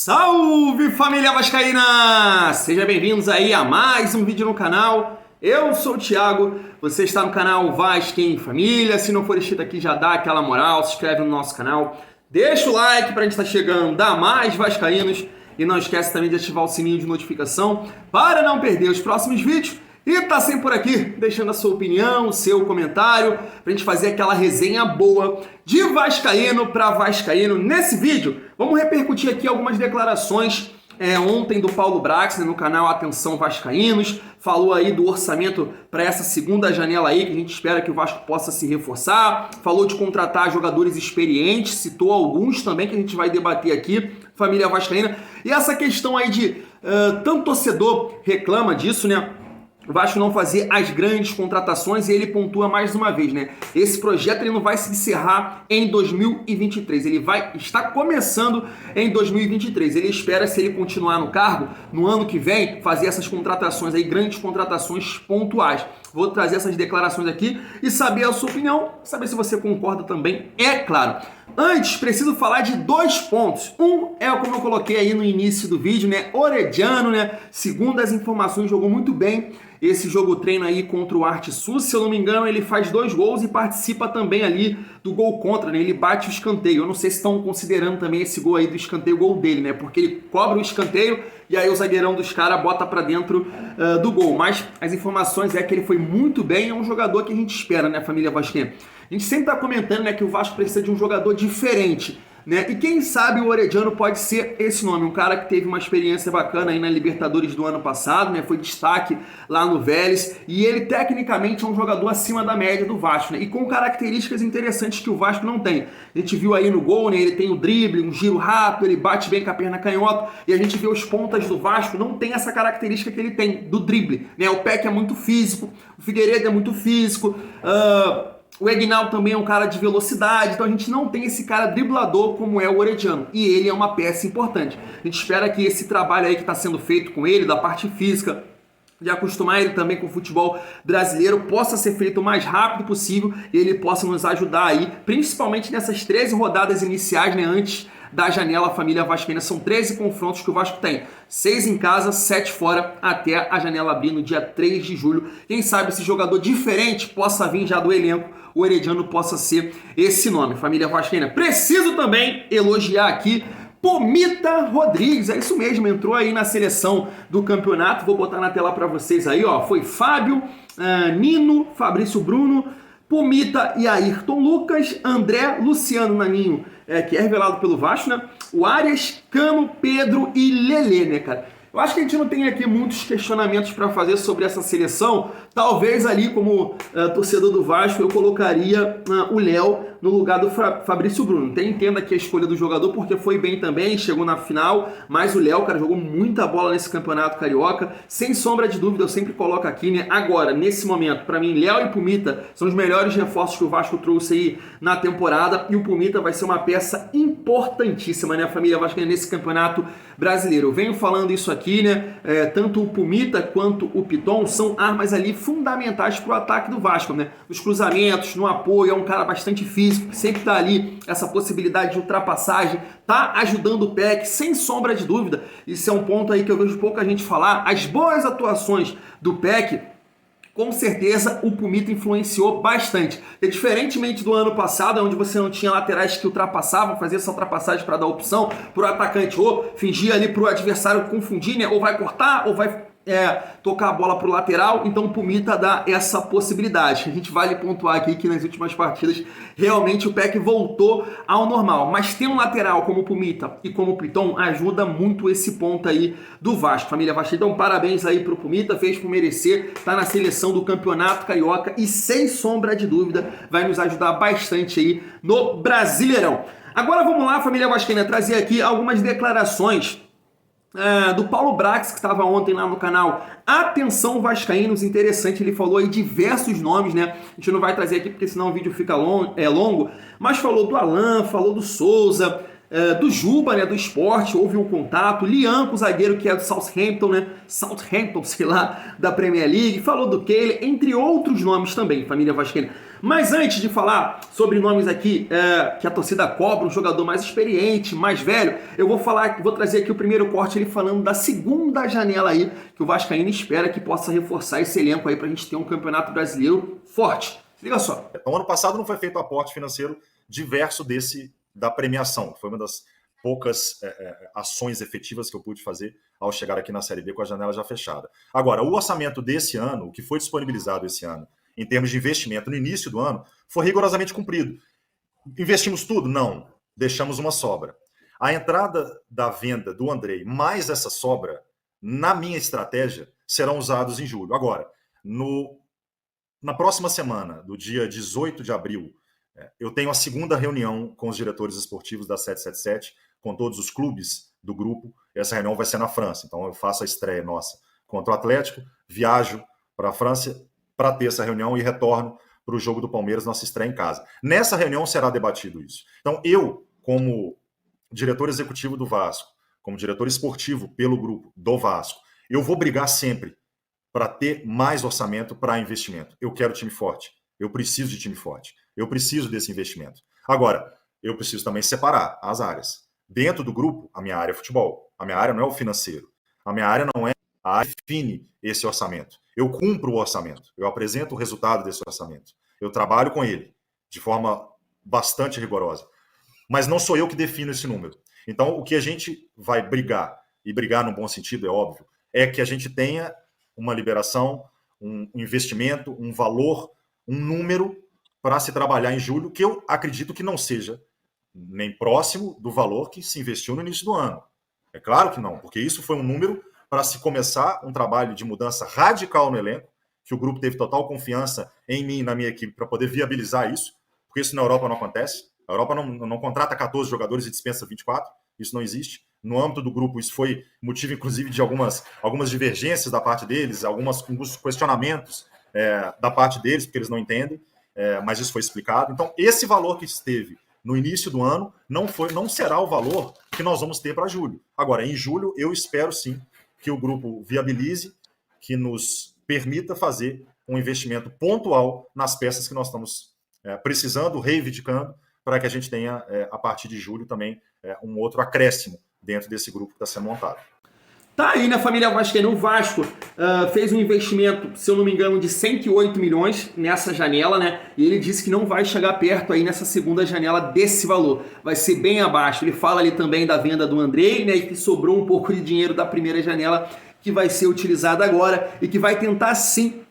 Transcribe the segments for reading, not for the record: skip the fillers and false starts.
Salve, família vascaína! Sejam bem-vindos aí a mais um vídeo no canal. Eu sou o Thiago, você está no canal Vasco em Família. Se não for inscrito aqui, já dá aquela moral, se inscreve no nosso canal, deixa o like para a gente estar chegando a mais vascaínos e não esquece também de ativar o sininho de notificação para não perder os próximos vídeos. E tá sempre por aqui, deixando a sua opinião, o seu comentário, pra gente fazer aquela resenha boa de vascaíno para vascaíno. Nesse vídeo, vamos repercutir aqui algumas declarações ontem do Paulo Brax, no canal Atenção Vascaínos. Falou aí do orçamento para essa segunda janela aí, que a gente espera que o Vasco possa se reforçar. Falou de contratar jogadores experientes, citou alguns também que a gente vai debater aqui, família vascaína. E essa questão aí de tanto torcedor reclama disso, né? O Vasco não fazer as grandes contratações e ele pontua mais uma vez, né? Esse projeto ele não vai se encerrar em 2023, ele vai estar começando em 2023. Ele espera, se ele continuar no cargo, no ano que vem, fazer essas contratações aí, grandes contratações pontuais. Vou trazer essas declarações aqui e saber a sua opinião, saber se você concorda também, é claro. Antes, preciso falar de dois pontos. Um é como eu coloquei aí no início do vídeo, né? Orediano, né? Segundo as informações, jogou muito bem esse jogo treino aí contra o Arte Sus. Se eu não me engano, ele faz 2 gols e participa também ali do gol contra, né? Ele bate o escanteio. Eu não sei se estão considerando também esse gol aí do escanteio gol dele, né? Porque ele cobra o escanteio e aí o zagueirão dos caras bota pra dentro do gol. Mas as informações é que ele foi muito bem, é um jogador que a gente espera, né, família vascaína? A gente sempre tá comentando, né, que o Vasco precisa de um jogador diferente, né? E quem sabe o Orediano pode ser esse nome, um cara que teve uma experiência bacana aí na Libertadores do ano passado, né? Foi destaque lá no Vélez e ele tecnicamente é um jogador acima da média do Vasco, né? E com características interessantes que o Vasco não tem. A gente viu aí no gol, né? Ele tem o drible, um giro rápido, ele bate bem com a perna canhota e a gente vê os pontas do Vasco não tem essa característica que ele tem do drible, né? O Peck é muito físico, o Figueiredo é muito físico, o Egnal também é um cara de velocidade, então a gente não tem esse cara driblador como é o Orediano, e ele é uma peça importante. A gente espera que esse trabalho aí que está sendo feito com ele, da parte física, de acostumar ele também com o futebol brasileiro, possa ser feito o mais rápido possível e ele possa nos ajudar aí, principalmente nessas 13 rodadas iniciais, né, antes da janela família vascaína. São 13 confrontos que o Vasco tem, 6 em casa, 7 fora, até a janela abrir no dia 3 de julho. Quem sabe esse jogador diferente possa vir já do elenco, o Orediano possa ser esse nome, família vascaína. Preciso também elogiar aqui Pomita Rodrigues, é isso mesmo, entrou aí na seleção do campeonato, vou botar na tela para vocês aí, ó, foi Fábio, Nino, Fabrício Bruno, Pomita e Ayrton Lucas, André, Luciano Naninho, que é revelado pelo Vasco, né? O Arias, Cano, Pedro e Lelê, né, cara? Eu acho que a gente não tem aqui muitos questionamentos para fazer sobre essa seleção. Talvez ali, como torcedor do Vasco, eu colocaria o Léo no lugar do Fabrício Bruno. Entenda aqui a escolha do jogador, porque foi bem também, chegou na final, mas o Léo, cara, jogou muita bola nesse campeonato carioca, sem sombra de dúvida, eu sempre coloco aqui, né? Agora, nesse momento, para mim, Léo e Pomita são os melhores reforços que o Vasco trouxe aí na temporada, e o Pomita vai ser uma peça importantíssima, né, família vascaína, nesse campeonato brasileiro. Eu venho falando isso aqui, né? Tanto o Pomita quanto o Piton são armas ali fundamentais para o ataque do Vasco, né? Nos cruzamentos, no apoio, é um cara bastante físico, sempre tá ali essa possibilidade de ultrapassagem, tá ajudando o Peck, sem sombra de dúvida. Isso é um ponto aí que eu vejo pouca gente falar. As boas atuações do Peck, com certeza o Pomita influenciou bastante. E diferentemente do ano passado, onde você não tinha laterais que ultrapassavam, fazia essa ultrapassagem para dar opção para o atacante, ou fingir ali para o adversário confundir, né? Ou vai cortar, ou vai tocar a bola para o lateral, então o Pomita dá essa possibilidade. A gente vale pontuar aqui que nas últimas partidas realmente o Peck voltou ao normal, mas ter um lateral como o Pomita e como o Piton ajuda muito esse ponto aí do Vasco, família Vasco. Então parabéns aí pro Pomita, fez por merecer, tá na seleção do Campeonato Carioca e sem sombra de dúvida vai nos ajudar bastante aí no Brasileirão. Agora vamos lá, família vascaína, trazer aqui algumas declarações do Paulo Brax, que estava ontem lá no canal Atenção Vascaínos. Interessante, ele falou aí diversos nomes, né? A gente não vai trazer aqui porque senão o vídeo fica longo, mas falou do Alan, falou do Souza, do Juba, né, do Sport, houve um contato. Lianco, zagueiro que é do Southampton, né, Southampton, sei lá, da Premier League. Falou do Keylor, entre outros nomes também, família vascaína. Mas antes de falar sobre nomes aqui que a torcida cobra, um jogador mais experiente, mais velho, eu vou trazer aqui o primeiro corte ele falando da segunda janela aí, que o Vascaíno espera que possa reforçar esse elenco aí pra gente ter um campeonato brasileiro forte. Liga só. Então, ano passado não foi feito um aporte financeiro diverso da premiação. Foi uma das poucas ações efetivas que eu pude fazer ao chegar aqui na Série B com a janela já fechada. Agora, o orçamento desse ano, o que foi disponibilizado esse ano, em termos de investimento no início do ano, foi rigorosamente cumprido. Investimos tudo? Não. Deixamos uma sobra. A entrada da venda do Andrei mais essa sobra, na minha estratégia, serão usados em julho. Agora, na próxima semana, do dia 18 de abril, eu tenho a segunda reunião com os diretores esportivos da 777, com todos os clubes do grupo. Essa reunião vai ser na França, então eu faço a estreia nossa contra o Atlético, viajo para a França para ter essa reunião e retorno para o jogo do Palmeiras, nossa estreia em casa. Nessa reunião será debatido isso. Então eu, como diretor executivo do Vasco, como diretor esportivo pelo grupo do Vasco, eu vou brigar sempre para ter mais orçamento para investimento. Eu quero time forte. Eu preciso de time forte. Eu preciso desse investimento. Agora, eu preciso também separar as áreas. Dentro do grupo, a minha área é futebol. A minha área não é o financeiro. A minha área não é a área que define esse orçamento. Eu cumpro o orçamento. Eu apresento o resultado desse orçamento. Eu trabalho com ele de forma bastante rigorosa. Mas não sou eu que defino esse número. Então, o que a gente vai brigar, e brigar no bom sentido, é óbvio, é que a gente tenha uma liberação, um investimento, um valor, um número para se trabalhar em julho, que eu acredito que não seja nem próximo do valor que se investiu no início do ano. É claro que não, porque isso foi um número para se começar um trabalho de mudança radical no elenco, que o grupo teve total confiança em mim e na minha equipe para poder viabilizar isso, porque isso na Europa não acontece. A Europa não contrata 14 jogadores e dispensa 24, isso não existe. No âmbito do grupo, isso foi motivo, inclusive, de algumas divergências da parte deles, alguns questionamentos da parte deles, porque eles não entendem, mas isso foi explicado. Então, esse valor que esteve no início do ano não será o valor que nós vamos ter para julho. Agora, em julho, eu espero sim que o grupo viabilize, que nos permita fazer um investimento pontual nas peças que nós estamos precisando, reivindicando, para que a gente tenha, a partir de julho, também um outro acréscimo dentro desse grupo que está sendo montado. Tá aí, né, família vascaína? O Vasco fez um investimento, se eu não me engano, de 108 milhões nessa janela, né? E ele disse que não vai chegar perto aí nessa segunda janela desse valor. Vai ser bem abaixo. Ele fala ali também da venda do Andrei, né? E que sobrou um pouco de dinheiro da primeira janela que vai ser utilizada agora e que vai tentar, sim,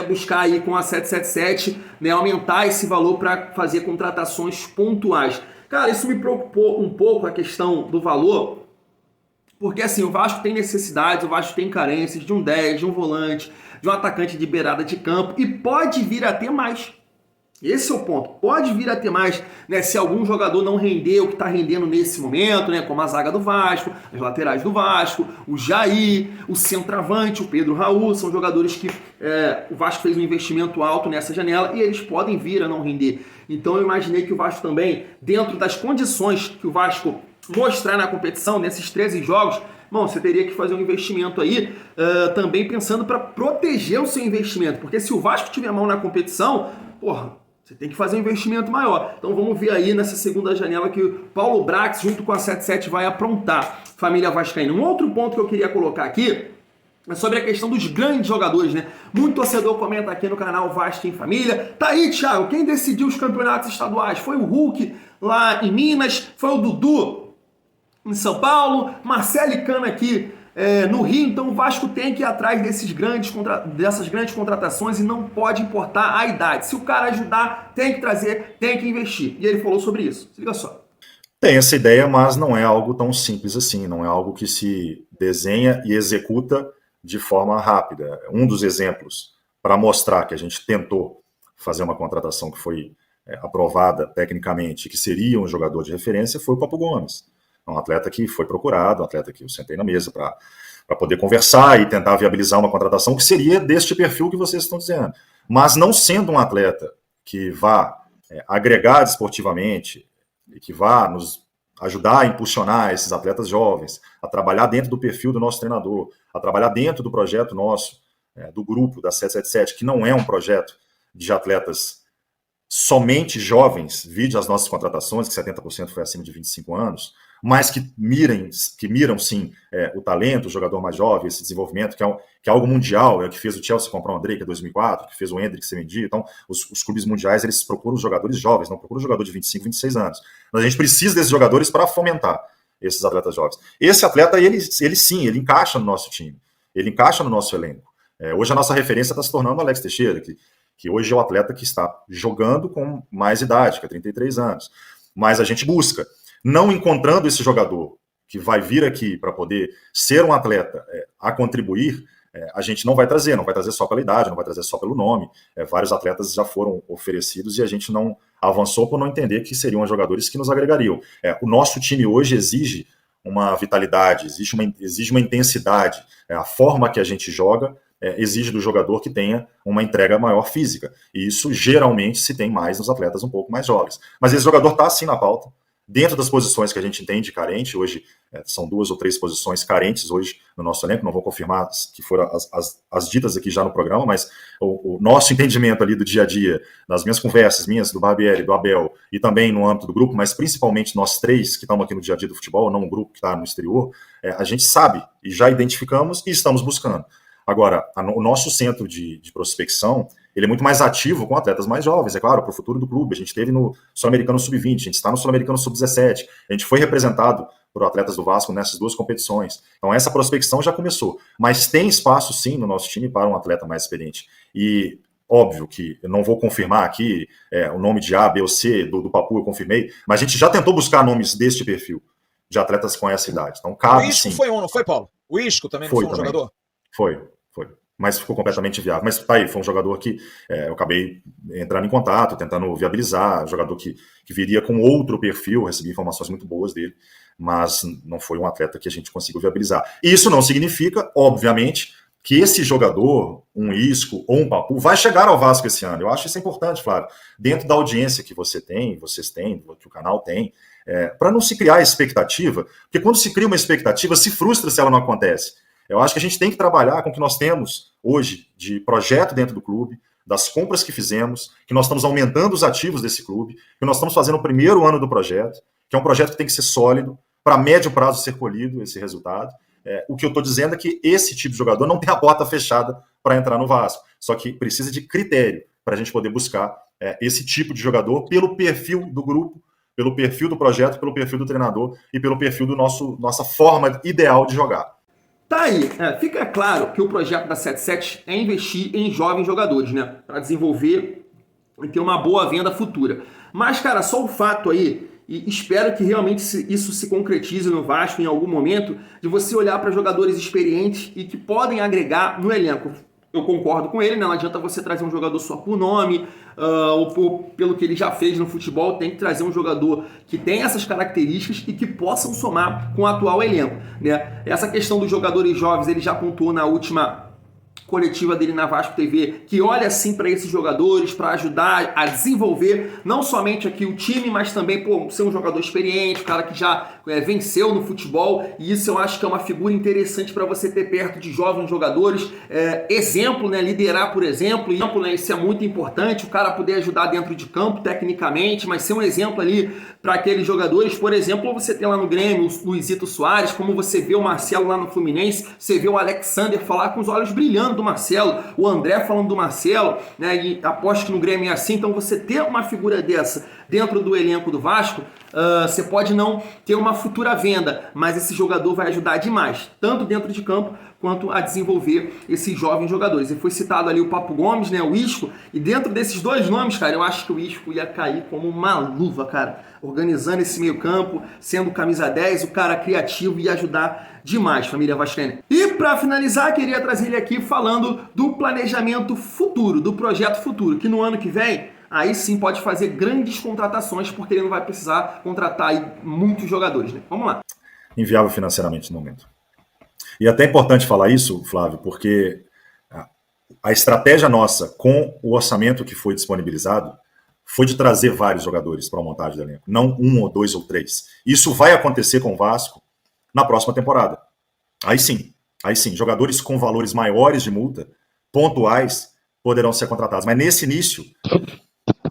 buscar aí com a 777, né, aumentar esse valor para fazer contratações pontuais. Cara, isso me preocupou um pouco a questão do valor, porque assim, o Vasco tem necessidades, o Vasco tem carências de um 10, de um volante, de um atacante de beirada de campo e pode vir a ter mais. Esse é o ponto. Pode vir a ter mais, né, se algum jogador não render o que está rendendo nesse momento, né, como a zaga do Vasco, as laterais do Vasco, o Jair, o centroavante, o Pedro Raul, são jogadores que o Vasco fez um investimento alto nessa janela e eles podem vir a não render. Então eu imaginei que o Vasco também, dentro das condições que o Vasco mostrar na competição, nesses 13 jogos, bom, você teria que fazer um investimento aí, também pensando para proteger o seu investimento, porque se o Vasco tiver mão na competição, porra, você tem que fazer um investimento maior. Então vamos ver aí nessa segunda janela que o Paulo Brax, junto com a 77, vai aprontar, família vascaína. Um outro ponto que eu queria colocar aqui é sobre a questão dos grandes jogadores, né? Muito torcedor comenta aqui no canal Vasco em Família. Tá aí, Thiago, quem decidiu os campeonatos estaduais? Foi o Hulk lá em Minas, foi o Dudu em São Paulo, Marcelo e Cana aqui no Rio. Então o Vasco tem que ir atrás dessas grandes contratações e não pode importar a idade. Se o cara ajudar, tem que trazer, tem que investir. E ele falou sobre isso. Se liga só. Tem essa ideia, mas não é algo tão simples assim. Não é algo que se desenha e executa de forma rápida. Um dos exemplos para mostrar que a gente tentou fazer uma contratação que foi aprovada tecnicamente, que seria um jogador de referência, foi o Papo Gomes. Um atleta que foi procurado, um atleta que eu sentei na mesa para poder conversar e tentar viabilizar uma contratação que seria deste perfil que vocês estão dizendo. Mas não sendo um atleta que vá agregar desportivamente e que vá nos ajudar a impulsionar esses atletas jovens, a trabalhar dentro do perfil do nosso treinador, a trabalhar dentro do projeto nosso, do grupo da 777, que não é um projeto de atletas somente jovens, vide as nossas contratações, que 70% foi acima de 25 anos, mas que miram sim o talento, o jogador mais jovem, esse desenvolvimento, que é algo mundial, é o que fez o Chelsea comprar o André, que é 2004, que fez o Endrick ser vendido. Então, os clubes mundiais, eles procuram os jogadores jovens, não procuram o jogador de 25, 26 anos. Mas a gente precisa desses jogadores para fomentar esses atletas jovens. Esse atleta, ele sim, ele encaixa no nosso time, ele encaixa no nosso elenco. Hoje a nossa referência está se tornando o Alex Teixeira, que hoje é o atleta que está jogando com mais idade, que é 33 anos. Mas a gente busca, não encontrando esse jogador que vai vir aqui para poder ser um atleta a contribuir, a gente não vai trazer só pela idade, não vai trazer só pelo nome. Vários atletas já foram oferecidos e a gente não avançou por não entender que seriam jogadores que nos agregariam. O nosso time hoje exige uma vitalidade, exige uma intensidade. A forma que a gente joga exige do jogador que tenha uma entrega maior física. E isso geralmente se tem mais nos atletas um pouco mais jovens. Mas esse jogador está sim na pauta, dentro das posições que a gente entende carente. Hoje são 2 ou 3 posições carentes hoje no nosso elenco, não vou confirmar que foram as ditas aqui já no programa, mas o nosso entendimento ali do dia a dia, nas minhas conversas, minhas, do Barbieri, do Abel, e também no âmbito do grupo, mas principalmente nós 3 que estamos aqui no dia a dia do futebol, não um grupo que está no exterior, a gente sabe e já identificamos e estamos buscando. Agora, o nosso centro de prospecção, ele é muito mais ativo com atletas mais jovens, é claro, para o futuro do clube. A gente esteve no Sul-Americano Sub-20, a gente está no Sul-Americano Sub-17, a gente foi representado por atletas do Vasco nessas 2 competições. Então, essa prospecção já começou. Mas tem espaço, sim, no nosso time para um atleta mais experiente. E, óbvio que eu não vou confirmar aqui o nome de A, B ou C, do Papu eu confirmei, mas a gente já tentou buscar nomes deste perfil, de atletas com essa idade. Então, cabe, o Isco sim. Foi um, não foi, Paulo? O Isco também não foi um também. jogador? Foi. Mas ficou completamente viável. Mas tá aí, foi um jogador que eu acabei entrando em contato, tentando viabilizar, um jogador que viria com outro perfil, recebi informações muito boas dele, mas não foi um atleta que a gente conseguiu viabilizar. E isso não significa, obviamente, que esse jogador, um Isco ou um Papu, vai chegar ao Vasco esse ano. Eu acho isso importante, Flávio. Dentro da audiência que vocês têm, que o canal tem, para não se criar expectativa, porque quando se cria uma expectativa, se frustra se ela não acontece. Eu acho que a gente tem que trabalhar com o que nós temos hoje de projeto dentro do clube, das compras que fizemos, que nós estamos aumentando os ativos desse clube, que nós estamos fazendo o primeiro ano do projeto, que é um projeto que tem que ser sólido, para médio prazo ser colhido esse resultado. O que eu estou dizendo é que esse tipo de jogador não tem a porta fechada para entrar no Vasco, só que precisa de critério para a gente poder buscar esse tipo de jogador pelo perfil do grupo, pelo perfil do projeto, pelo perfil do treinador e pelo perfil do nossa forma ideal de jogar. Tá aí, fica claro que o projeto da 77 é investir em jovens jogadores, né? Para desenvolver e ter uma boa venda futura. Mas, cara, só o fato aí, e espero que realmente isso se concretize no Vasco em algum momento, de você olhar para jogadores experientes e que podem agregar no elenco. Eu concordo com ele, né? Não adianta você trazer um jogador só por nome, ou pelo que ele já fez no futebol. Tem que trazer um jogador que tem essas características e que possam somar com o atual elenco, né? Essa questão dos jogadores jovens, ele já pontuou na última coletiva dele na Vasco TV, que olha assim para esses jogadores, para ajudar a desenvolver não somente aqui o time, mas também ser um jogador experiente, um cara que já venceu no futebol, e isso eu acho que é uma figura interessante para você ter perto de jovens jogadores, exemplo, né, liderar por exemplo, né, isso é muito importante, o cara poder ajudar dentro de campo tecnicamente, mas ser um exemplo ali para aqueles jogadores. Por exemplo, você tem lá no Grêmio o Luizito Soares, como você vê o Marcelo lá no Fluminense, você vê o Alexander falar com os olhos brilhando do Marcelo, o André falando do Marcelo, né, e aposto que no Grêmio é assim. Então você ter uma figura dessa dentro do elenco do Vasco, você pode não ter uma futura venda, mas esse jogador vai ajudar demais, tanto dentro de campo quanto a desenvolver esses jovens jogadores. E foi citado ali o Papu Gomes, né, o Isco, e dentro desses 2 nomes, cara, eu acho que o Isco ia cair como uma luva, cara, organizando esse meio campo, sendo camisa 10, o cara criativo, ia ajudar demais, família vascaína. E para finalizar, queria trazer ele aqui falando do planejamento futuro, do projeto futuro, que no ano que vem, aí sim pode fazer grandes contratações, porque ele não vai precisar contratar aí muitos jogadores, né? Vamos lá. Inviável financeiramente no momento. E até é importante falar isso, Flávio, porque a estratégia nossa com o orçamento que foi disponibilizado foi de trazer vários jogadores para a montagem do elenco, não um ou dois ou três. Isso vai acontecer com o Vasco na próxima temporada. Aí sim, jogadores com valores maiores de multa, pontuais, poderão ser contratados. Mas nesse início,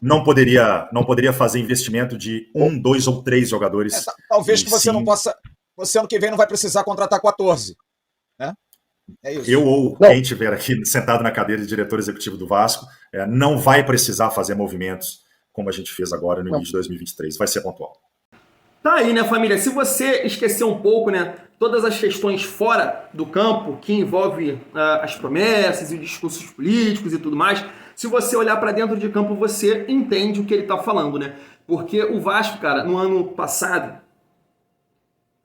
não poderia fazer investimento de um, dois ou três jogadores. Talvez que você não possa. Você ano que vem não vai precisar contratar 14. Né? É isso. Eu ou quem estiver aqui sentado na cadeira de diretor executivo do Vasco não vai precisar fazer movimentos como a gente fez agora no início de 2023. Vai ser pontual. Tá aí, né, família? Se você esquecer um pouco, né, todas as questões fora do campo, que envolve as promessas e discursos políticos e tudo mais, se você olhar para dentro de campo, você entende o que ele tá falando, né? Porque o Vasco, cara, no ano passado,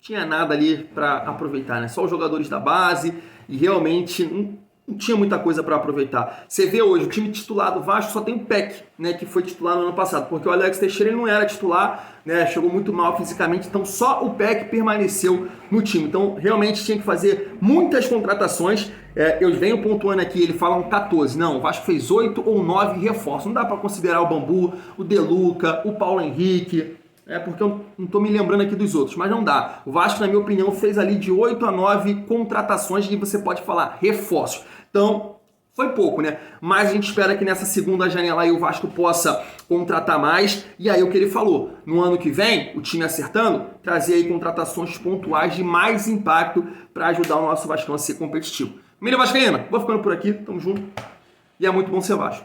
tinha nada ali para aproveitar, né? Só os jogadores da base e realmente não tinha muita coisa para aproveitar. Você vê hoje, o time titular do Vasco só tem o Peck, né, que foi titular no ano passado, porque o Alex Teixeira ele não era titular, né, chegou muito mal fisicamente, então só o Peck permaneceu no time. Então realmente tinha que fazer muitas contratações. Eu venho pontuando aqui, ele fala 14. Não, o Vasco fez 8 ou 9 reforços. Não dá para considerar o Bambu, o Deluca, o Paulo Henrique, porque eu não estou me lembrando aqui dos outros, mas não dá. O Vasco, na minha opinião, fez ali de 8 a 9 contratações que você pode falar reforços. Então, foi pouco, né? Mas a gente espera que nessa segunda janela aí o Vasco possa contratar mais. E aí o que ele falou, no ano que vem, o time acertando, trazer aí contratações pontuais de mais impacto para ajudar o nosso Vascão a ser competitivo. Família Vascaína, vou ficando por aqui, tamo junto. E é muito bom ser Vasco.